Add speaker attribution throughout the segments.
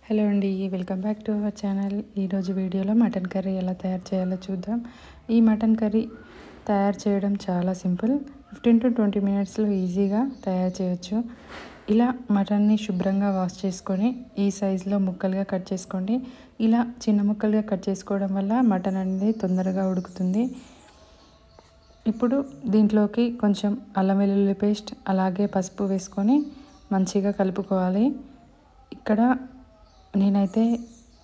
Speaker 1: Hello అండి, welcome back to our channel. ఈరోజు వీడియోలో మటన్ కర్రీ ఎలా తయారు చేయాలో చూద్దాం. ఈ మటన్ కర్రీ తయారు చేయడం చాలా సింపుల్. 15 to 20 మినిట్స్లో ఈజీగా తయారు చేయొచ్చు. ఇలా మటన్ని శుభ్రంగా వాష్ చేసుకొని ఈ సైజులో ముక్కలుగా కట్ చేసుకోండి. ఇలా చిన్న ముక్కలుగా కట్ చేసుకోవడం వల్ల మటన్ అనేది తొందరగా ఉడుకుతుంది. ఇప్పుడు దీంట్లోకి కొంచెం అల్లం వెల్లుల్లి పేస్ట్ అలాగే పసుపు వేసుకొని మంచిగా కలుపుకోవాలి. ఇక్కడ నేనైతే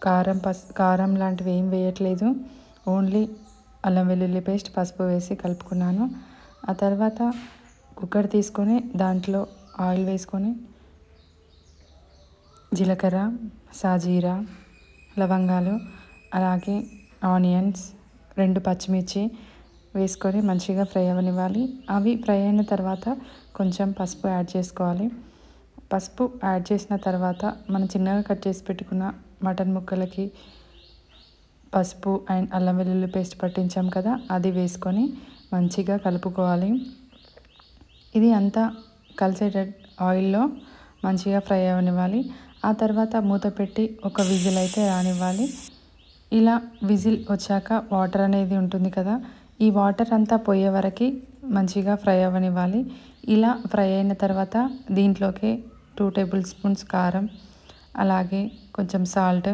Speaker 1: కారం లాంటివి ఏం వేయట్లేదు. ఓన్లీ అల్లం వెల్లుల్లి పేస్ట్ పసుపు వేసి కలుపుకున్నాను. ఆ తర్వాత కుక్కర్ తీసుకొని దాంట్లో ఆయిల్ వేసుకొని జీలకర్ర, సాజీరా, లవంగాలు అలాగే ఆనియన్స్, 2 పచ్చిమిర్చి వేసుకొని మంచిగా ఫ్రై అవ్వనివ్వాలి. అవి ఫ్రై అయిన తర్వాత కొంచెం పసుపు యాడ్ చేసుకోవాలి. పసుపు యాడ్ చేసిన తర్వాత మనం చిన్నగా కట్ చేసి పెట్టుకున్న మటన్ ముక్కలకి పసుపు అండ్ అల్లం వెల్లుల్లి పేస్ట్ పట్టించాం కదా, అది వేసుకొని మంచిగా కలుపుకోవాలి. ఇది అంతా కలిసేటట్టు ఆయిల్లో మంచిగా ఫ్రై అవ్వనివ్వాలి. ఆ తర్వాత మూత పెట్టి ఒక విజిల్ అయితే రానివ్వాలి. ఇలా విజిల్ వచ్చాక వాటర్ అనేది ఉంటుంది కదా, ఈ వాటర్ అంతా పోయే వరకు మంచిగా ఫ్రై అవ్వనివ్వాలి. ఇలా ఫ్రై అయిన తర్వాత దీంట్లోకి 2 టేబుల్ స్పూన్స్ కారం అలాగే కొంచెం సాల్ట్.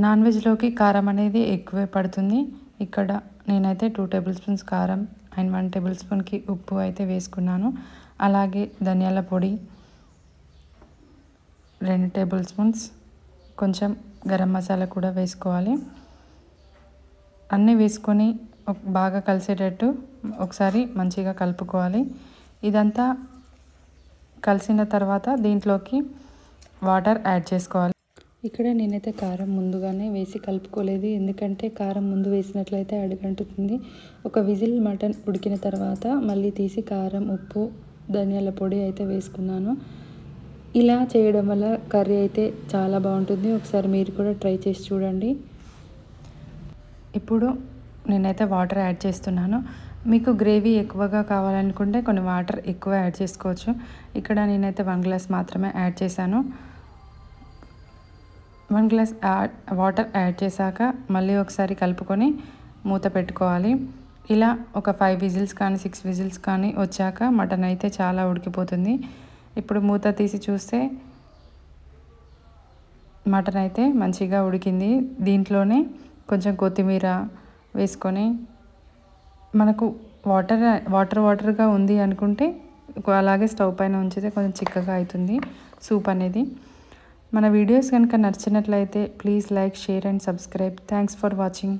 Speaker 1: నాన్ వెజ్లోకి కారం అనేది ఎక్కువే పడుతుంది. ఇక్కడ నేనైతే 2 టేబుల్ స్పూన్స్ కారం అండ్ 1 టేబుల్ స్పూన్కి ఉప్పు అయితే వేసుకున్నాను. అలాగే ధనియాల పొడి 2 టేబుల్ స్పూన్స్, కొంచెం గరం మసాలా కూడా వేసుకోవాలి. అన్నీ వేసుకొని బాగా కలిసేటట్టు ఒకసారి మంచిగా కలుపుకోవాలి. ఇదంతా కలిసిన తర్వాత దీంట్లోకి వాటర్ యాడ్ చేసుకోవాలి. ఇక్కడ నేనైతే కారం ముందుగానే వేసి కలుపుకోలేదు, ఎందుకంటే కారం ముందు వేసినట్లయితే అడుగంటుతుంది. ఒక విజిల్ మటన్ ఉడికిన తర్వాత మళ్ళీ తీసి కారం, ఉప్పు, ధనియాల పొడి అయితే వేసుకున్నాను. ఇలా చేయడం వల్ల కర్రీ అయితే చాలా బాగుంటుంది. ఒకసారి మీరు కూడా ట్రై చేసి చూడండి. ఇప్పుడు నేనైతే వాటర్ యాడ్ చేస్తున్నాను. మీకు గ్రేవీ ఎక్కువగా కావాలనుకుంటే కొన్ని వాటర్ ఎక్కువ యాడ్ చేసుకోవచ్చు. ఇక్కడ నేనైతే 1 గ్లాస్ మాత్రమే యాడ్ చేశాను. 1 గ్లాస్ వాటర్ యాడ్ చేశాక మళ్ళీ ఒకసారి కలుపుకొని మూత పెట్టుకోవాలి. ఇలా ఒక 5 విజిల్స్ కానీ 6 విజిల్స్ కానీ వచ్చాక మటన్ అయితే చాలా ఉడికిపోతుంది. ఇప్పుడు మూత తీసి చూస్తే మటన్ అయితే మంచిగా ఉడికింది. దీంట్లోనే కొంచెం కొత్తిమీర వేసుకొని మనకు వాటర్గా ఉంది అనుకుంటే అలాగే స్టవ్ పైన ఉంచితే కొంచెం చిక్కగా అవుతుంది సూప్ అనేది. మన వీడియోస్ కనుక నచ్చినట్లయితే please like, share and subscribe. Thanks for watching.